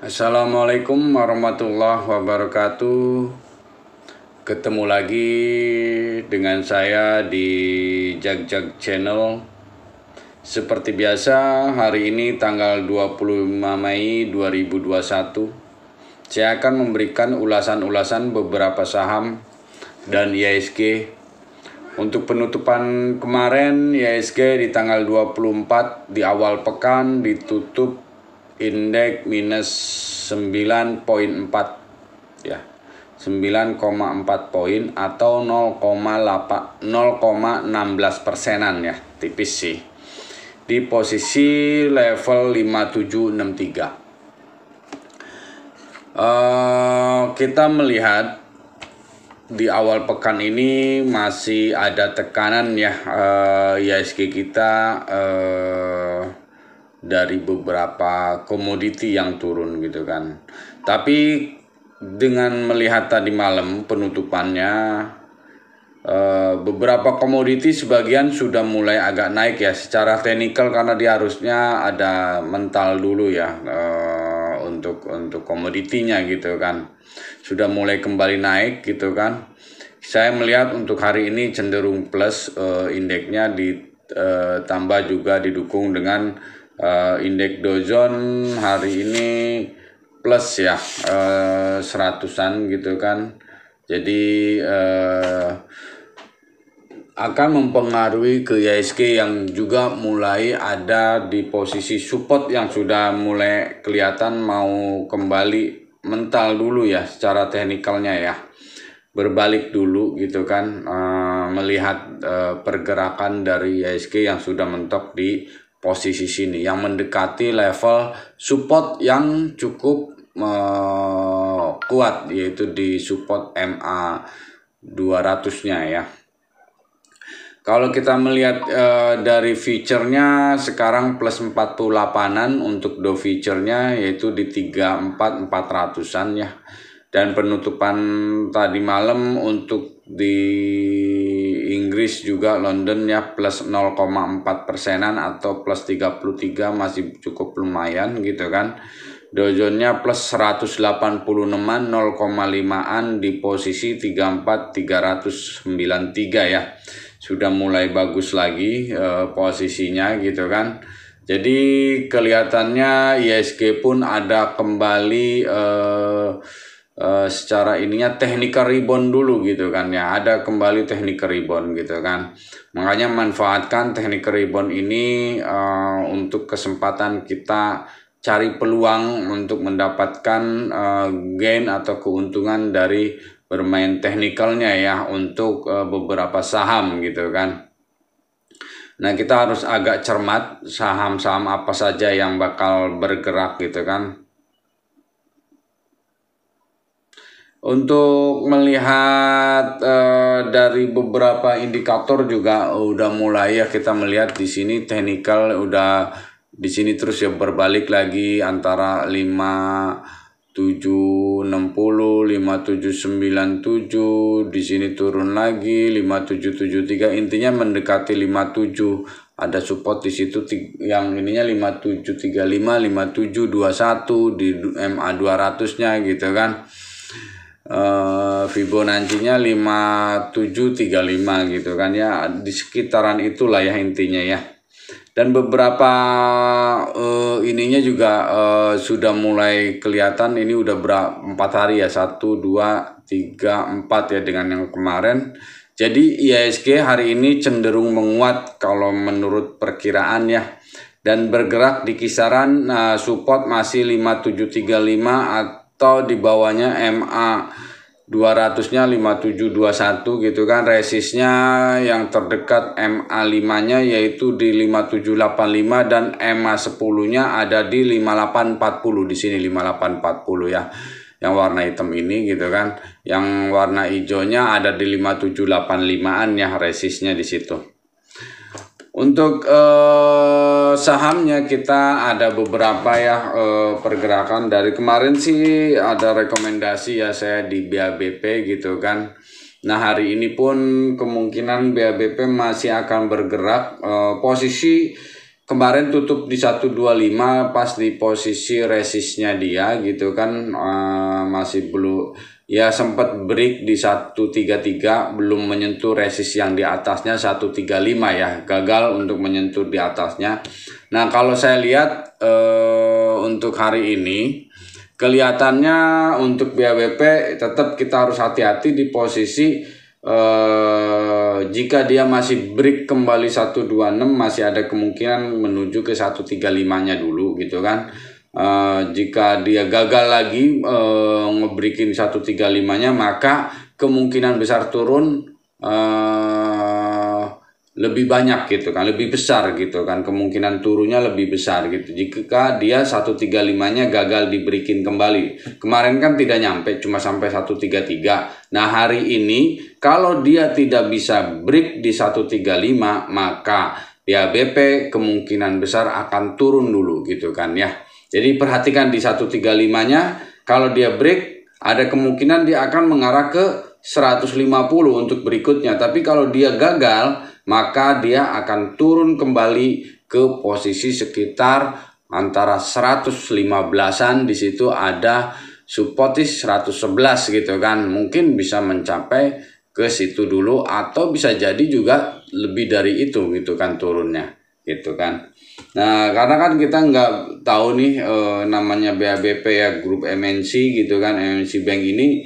Assalamualaikum warahmatullahi wabarakatuh. Ketemu lagi dengan saya di Jag Channel. Seperti biasa, hari ini tanggal 25 Mei 2021, saya akan memberikan ulasan-ulasan beberapa saham dan IHSG. Untuk penutupan kemarin, IHSG di tanggal 24 di awal pekan ditutup indeks minus 9,4 ya, 9,4 poin atau 0,16%-an ya, tipis sih, di posisi level 5763. Kita melihat di awal pekan ini masih ada tekanan ya, IHSG kita dari beberapa komoditi yang turun gitu kan. Tapi dengan melihat tadi malam penutupannya, beberapa komoditi sebagian sudah mulai agak naik ya secara teknikal, karena dia harusnya ada mental dulu ya, untuk komoditinya gitu kan. Sudah mulai kembali naik gitu kan. Saya melihat untuk hari ini cenderung plus, indeksnya ditambah juga didukung dengan indeks Dow Jones hari ini plus ya, 100-an gitu kan. Jadi akan mempengaruhi ke IHSG yang juga mulai ada di posisi support yang sudah mulai kelihatan mau kembali mental dulu ya secara teknikalnya ya, berbalik dulu gitu kan, melihat pergerakan dari IHSG yang sudah mentok di posisi sini yang mendekati level support yang cukup kuat, yaitu di support MA 200-nya ya. Kalau kita melihat dari feature-nya sekarang plus 48-an untuk Dow feature-nya, yaitu di 34.400-an ya. Dan penutupan tadi malam untuk di Inggris juga London ya plus 0,4%-an atau plus 33, masih cukup lumayan gitu kan. Dow Jones-nya plus 186-an, 0,5-an di posisi 34.393 ya. Sudah mulai bagus lagi posisinya gitu kan. Jadi kelihatannya IHSG pun ada kembali secara ininya technical rebound dulu gitu kan ya, ada kembali technical rebound gitu kan. Makanya manfaatkan technical rebound ini untuk kesempatan kita cari peluang untuk mendapatkan gain atau keuntungan dari bermain teknikalnya ya untuk beberapa saham gitu kan. Nah, kita harus agak cermat saham-saham apa saja yang bakal bergerak gitu kan. Untuk melihat dari beberapa indikator juga udah mulai ya, kita melihat di sini teknikal udah di sini terus ya berbalik lagi antara 5760, 5797, di sini turun lagi 5773, intinya mendekati 57. Ada support di situ yang ininya 5735, 5721 di MA 200-nya gitu kan. Fibonacci-nya 5735 gitu kan ya, di sekitaran itulah ya intinya ya. Dan beberapa ininya juga sudah mulai kelihatan, ini udah 4 hari ya, 1, 2, 3, 4 ya dengan yang kemarin. Jadi IHSG hari ini cenderung menguat kalau menurut perkiraan ya, dan bergerak di kisaran support masih 5735 atau di bawahnya MA 200-nya 5721 gitu kan. Resistnya yang terdekat MA 5-nya yaitu di 5785 dan MA 10-nya ada di 5840, di sini 5840 ya. Yang warna hitam ini gitu kan. Yang warna hijaunya ada di 5785-an ya, resistnya di situ. Untuk sahamnya kita ada beberapa ya pergerakan. Dari kemarin sih ada rekomendasi ya saya di BABP gitu kan. Nah, hari ini pun kemungkinan BABP masih akan bergerak. Posisi kemarin tutup di 125 pas di posisi resistnya dia gitu kan, masih belum ya, sempat break di 133, belum menyentuh resist yang di atasnya 135 ya, gagal untuk menyentuh di atasnya. Nah kalau saya lihat untuk hari ini kelihatannya untuk BHBP tetap kita harus hati-hati di posisi jika dia masih break kembali 126, masih ada kemungkinan menuju ke 135-nya dulu gitu kan. Jika dia gagal lagi ngebreakin 135-nya, maka kemungkinan besar turun lebih banyak gitu kan, lebih besar gitu kan, kemungkinan turunnya lebih besar gitu jika dia 135-nya gagal diberikin kembali. Kemarin kan tidak nyampe, cuma sampai 133. Nah hari ini kalau dia tidak bisa break di 135, maka BHBP kemungkinan besar akan turun dulu gitu kan ya. Jadi perhatikan di 135-nya, kalau dia break ada kemungkinan dia akan mengarah ke 150 untuk berikutnya. Tapi kalau dia gagal, maka dia akan turun kembali ke posisi sekitar antara 115-an. Di situ ada supportis 111 gitu kan, mungkin bisa mencapai ke situ dulu, atau bisa jadi juga lebih dari itu gitu kan turunnya gitu kan. Nah karena kan kita nggak tahu nih namanya BHBP ya, grup MNC gitu kan, MNC Bank ini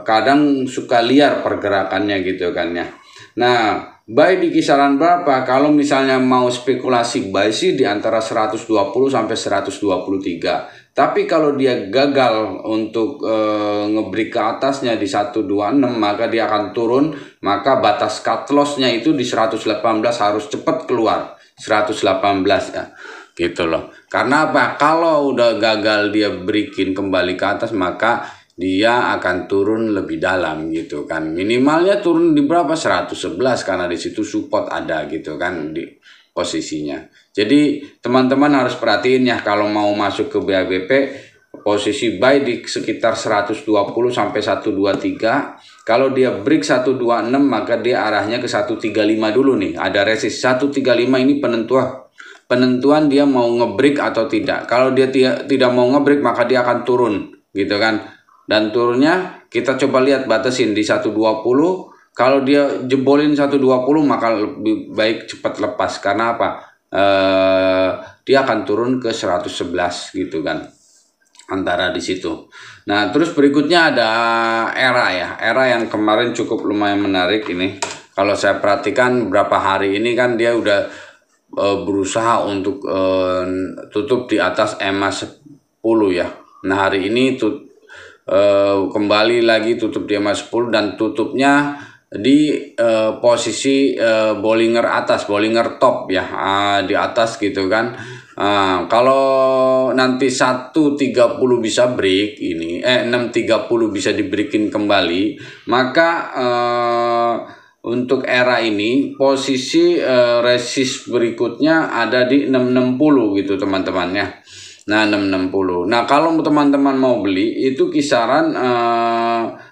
kadang suka liar pergerakannya gitu kan ya. Nah buy di kisaran berapa? Kalau misalnya mau spekulasi buy sih di antara 120 sampai 123. Tapi kalau dia gagal untuk ngebreak ke atasnya di 126, maka dia akan turun. Maka batas cut loss-nya itu di 118 harus cepat keluar. 118 ya. Gitu loh. Karena apa? Kalau udah gagal dia breakin kembali ke atas, maka dia akan turun lebih dalam gitu kan, minimalnya turun di berapa, 111, karena di situ support ada gitu kan di posisinya. Jadi teman-teman harus perhatiin ya, kalau mau masuk ke BHBP posisi buy di sekitar 120 sampai 123. Kalau dia break 126, maka dia arahnya ke 135 dulu nih, ada resist 135. Ini penentuan dia mau ngebreak atau tidak. Kalau dia tidak mau ngebreak, maka dia akan turun gitu kan. Dan turunnya kita coba lihat, batasin di 120. Kalau dia jebolin 120, maka lebih baik cepat lepas. Karena apa? Dia akan turun ke 111 gitu kan, antara di situ. Nah terus berikutnya ada ERA ya, ERA yang kemarin cukup lumayan menarik ini. Kalau saya perhatikan berapa hari ini kan dia udah berusaha untuk tutup di atas EMA 10 ya. Nah hari ini kembali lagi tutup di EMA 10 dan tutupnya di posisi Bollinger atas, Bollinger top ya, di atas gitu kan. Kalau nanti 130 bisa break ini, 630 bisa dibreakin kembali, maka untuk ERA ini posisi resist berikutnya ada di 660 gitu teman-teman ya. Nah 660. Nah kalau teman-teman mau beli itu kisaran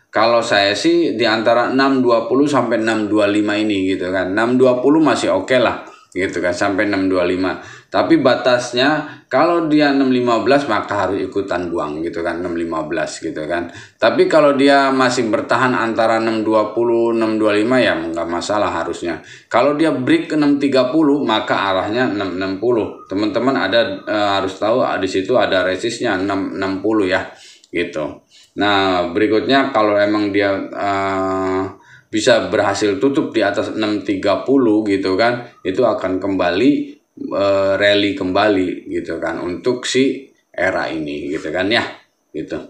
kalau saya sih di antara 620 sampai 625 ini gitu kan. 620 masih oke lah gitu kan, sampai 625. Tapi batasnya kalau dia 615 maka harus ikutan buang gitu kan, 615 gitu kan. Tapi kalau dia masih bertahan antara 620 625 ya nggak masalah harusnya. Kalau dia break ke 630 maka arahnya 660. Teman-teman harus tahu di situ ada resistnya 660 ya gitu. Nah berikutnya kalau emang dia bisa berhasil tutup di atas 630 gitu kan, itu akan kembali rally kembali gitu kan untuk si ERA ini gitu kan ya gitu.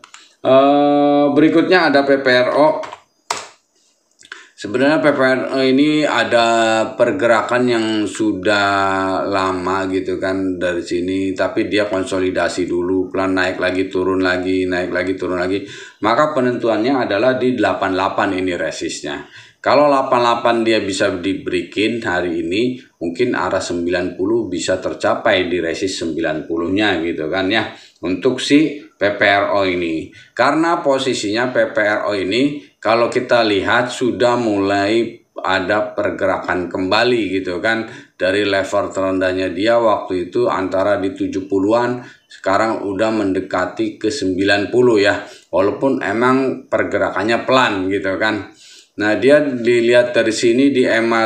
Berikutnya ada PPRO. Sebenarnya PPRO ini ada pergerakan yang sudah lama gitu kan dari sini, tapi dia konsolidasi dulu, pelan naik lagi turun lagi, naik lagi turun lagi. Maka penentuannya adalah di 88 ini resistnya. Kalau 88 dia bisa dibreakin hari ini, mungkin arah 90 bisa tercapai di resist 90-nya gitu kan ya untuk si PPRO ini. Karena posisinya PPRO ini kalau kita lihat sudah mulai ada pergerakan kembali gitu kan, dari level terendahnya dia waktu itu antara di 70-an, sekarang udah mendekati ke 90 ya, walaupun emang pergerakannya pelan gitu kan. Nah, dia dilihat dari sini di MA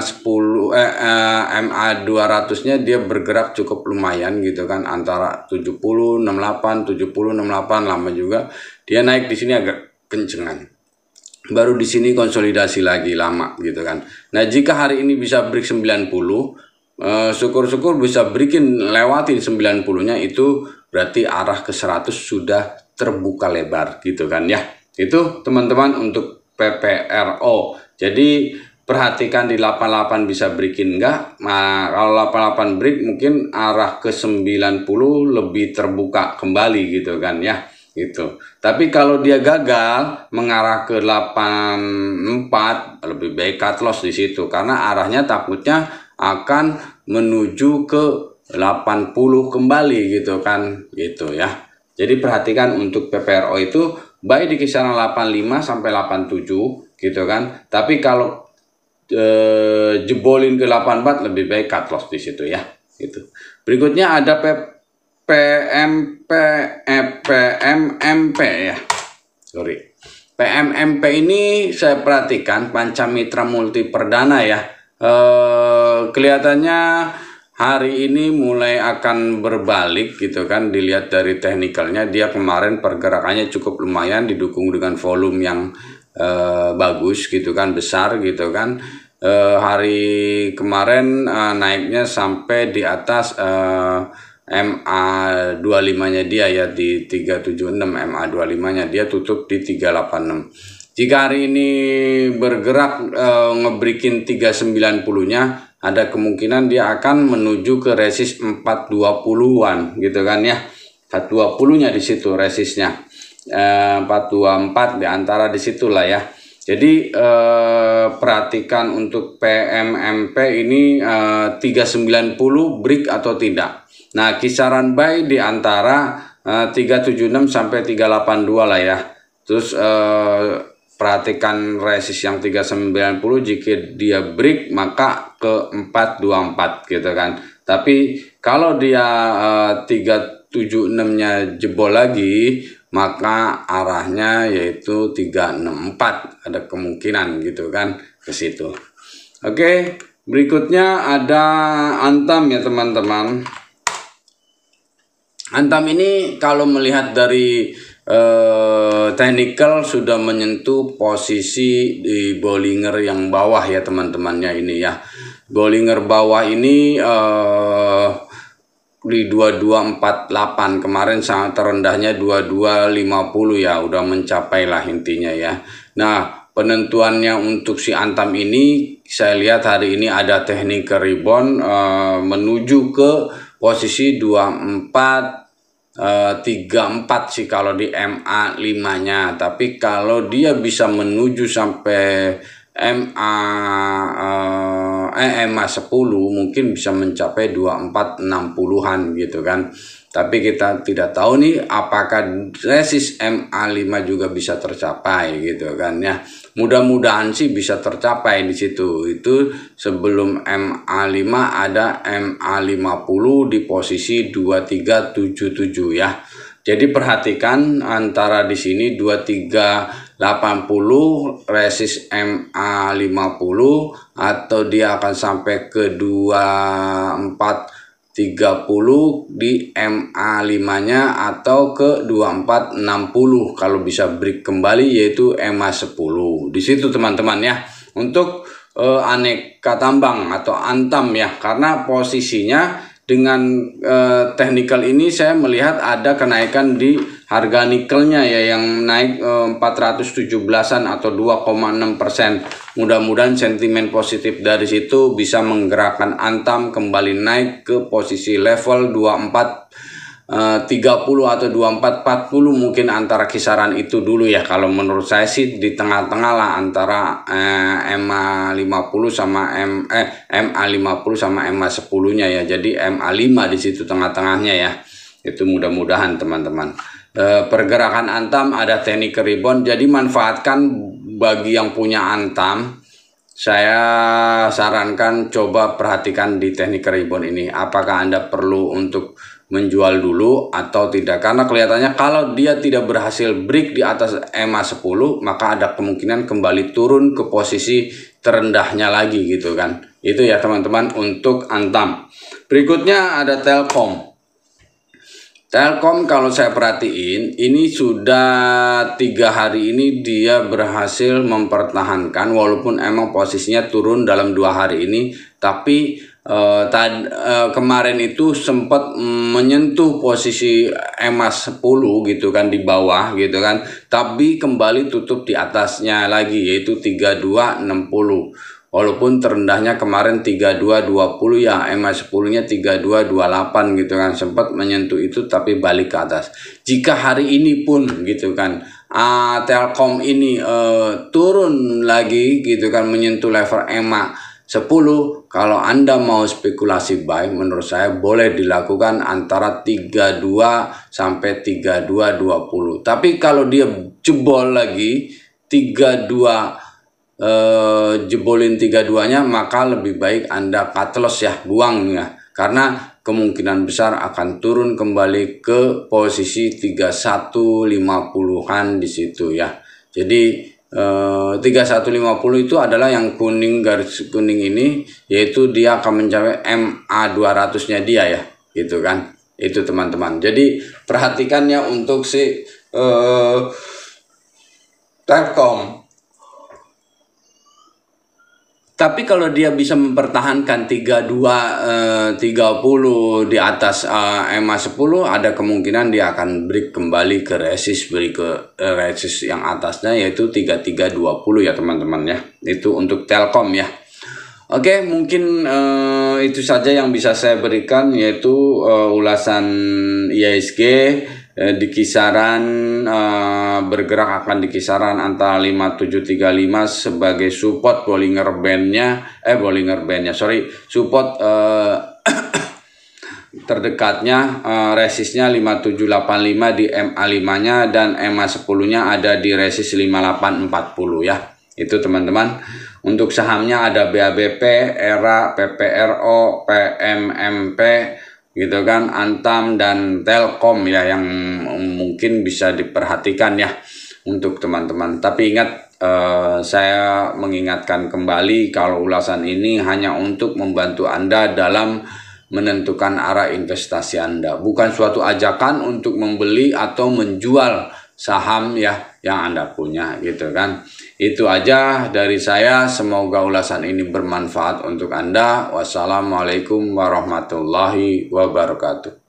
200-nya dia bergerak cukup lumayan gitu kan, antara 70 68 70 68, lama juga dia naik di sini agak kencengan. Baru di sini konsolidasi lagi lama gitu kan. Nah, jika hari ini bisa break 90, syukur-syukur bisa breakin lewatin 90-nya, itu berarti arah ke 100 sudah terbuka lebar gitu kan ya. Itu teman-teman untuk PPRO. Jadi perhatikan di 88 bisa breakin enggak. Nah, kalau 88 break mungkin arah ke 90 lebih terbuka kembali gitu kan ya. Gitu. Tapi kalau dia gagal mengarah ke 84, lebih baik cut loss di situ karena arahnya takutnya akan menuju ke 80 kembali gitu kan, gitu ya. Jadi perhatikan untuk PPRO itu baik di kisaran 85 sampai 87 gitu kan. Tapi kalau jebolin ke 84 lebih baik cut loss di situ ya. Gitu. Berikutnya ada PMMP ya, PMMP ini saya perhatikan Pancamitra Multi Perdana ya, kelihatannya hari ini mulai akan berbalik gitu kan. Dilihat dari teknikalnya, dia kemarin pergerakannya cukup lumayan didukung dengan volume yang bagus gitu kan, besar gitu kan. Hari kemarin naiknya sampai di atas MA25-nya dia ya, di 376, MA25-nya dia tutup di 386. Jika hari ini bergerak ngebreakin 390-nya, ada kemungkinan dia akan menuju ke resist 420-an gitu kan ya. 420-nya di situ resistnya. 424 di antara di situlah ya. Jadi perhatikan untuk PMMP ini 390 break atau tidak. Nah, kisaran buy di antara 376 sampai 382 lah ya. Terus perhatikan resist yang 390, jika dia break maka ke 424 gitu kan. Tapi kalau dia 376-nya jebol lagi, maka arahnya yaitu 364, ada kemungkinan gitu kan ke situ. Oke, berikutnya ada Antam ya teman-teman. Antam ini kalau melihat dari technical sudah menyentuh posisi di Bollinger yang bawah ya teman-temannya ini ya. Bollinger bawah ini di 2248, kemarin sangat terendahnya 2250 ya, udah mencapai lah intinya ya. Nah, penentuannya untuk si Antam ini saya lihat hari ini ada technical rebound menuju ke posisi 34 sih kalau di MA5-nya. Tapi kalau dia bisa menuju sampai MA10 mungkin bisa mencapai 2460-an gitu kan. Tapi kita tidak tahu nih apakah resist MA5 juga bisa tercapai gitu kan ya. Mudah-mudahan sih bisa tercapai di situ. Itu sebelum MA5 ada MA50 di posisi 2377 ya. Jadi perhatikan antara di sini 2380 resist MA50 atau dia akan sampai ke 2430 di MA5-nya atau ke 2460 kalau bisa break kembali yaitu MA10. Di situ teman-teman ya. Untuk aneka tambang atau Antam ya, karena posisinya dengan technical ini saya melihat ada kenaikan di harga nikelnya ya, yang naik 417-an atau 2,6%. Mudah-mudahan sentimen positif dari situ bisa menggerakkan Antam kembali naik ke posisi level 2430 atau 2440, mungkin antara kisaran itu dulu ya. Kalau menurut saya sih di tengah-tengah lah antara MA50 sama MA50 sama MA10-nya ya. Jadi MA5 di situ tengah-tengahnya ya. Itu mudah-mudahan teman-teman. Pergerakan Antam ada technical rebound, jadi manfaatkan bagi yang punya Antam. saya sarankan coba perhatikan di teknik rebound ini. Apakah Anda perlu untuk menjual dulu atau tidak? Karena kelihatannya kalau dia tidak berhasil break di atas EMA 10, maka ada kemungkinan kembali turun ke posisi terendahnya lagi gitu kan. Itu ya teman-teman untuk Antam. Berikutnya ada Telkom. Telkom kalau saya perhatiin ini sudah 3 hari ini dia berhasil mempertahankan walaupun emang posisinya turun dalam 2 hari ini, tapi kemarin itu sempat menyentuh posisi EMA 10 gitu kan di bawah gitu kan, tapi kembali tutup di atasnya lagi yaitu 3260. Walaupun terendahnya kemarin 3220 ya, EMA 10-nya 3228 gitu kan, sempat menyentuh itu tapi balik ke atas. Jika hari ini pun gitu kan Telkom ini turun lagi gitu kan menyentuh level EMA 10, kalau Anda mau spekulasi buy menurut saya boleh dilakukan antara 32 sampai 3220. Tapi kalau dia jebol lagi 32 jebolin 32-nya, maka lebih baik Anda cut loss ya, buang ya, karena kemungkinan besar akan turun kembali ke posisi 3150-an di situ ya. Jadi 3150 itu adalah yang kuning, garis kuning ini, yaitu dia akan mencapai MA 200-nya dia ya, gitu kan. Itu teman-teman. Jadi perhatikannya untuk si Telkom. Tapi kalau dia bisa mempertahankan 32 30 di atas EMA 10, ada kemungkinan dia akan break kembali ke resist yang atasnya yaitu 3320 ya teman-teman ya. Itu untuk Telkom ya. Oke, mungkin itu saja yang bisa saya berikan, yaitu ulasan IHSG di kisaran bergerak akan di kisaran antara 5735 sebagai support Bollinger Bandnya support terdekatnya, resistnya 5785 di MA5 nya dan MA 10 nya ada di resist 5840 ya. Itu teman-teman. Untuk sahamnya ada BABP, ERA, PPRO, PMMP gitu kan, Antam dan Telkom ya, yang mungkin bisa diperhatikan ya untuk teman-teman. Tapi ingat, saya mengingatkan kembali kalau ulasan ini hanya untuk membantu Anda dalam menentukan arah investasi Anda, bukan suatu ajakan untuk membeli atau menjual saham ya yang Anda punya gitu kan. Itu aja dari saya, semoga ulasan ini bermanfaat untuk Anda. Wassalamualaikum warahmatullahi wabarakatuh.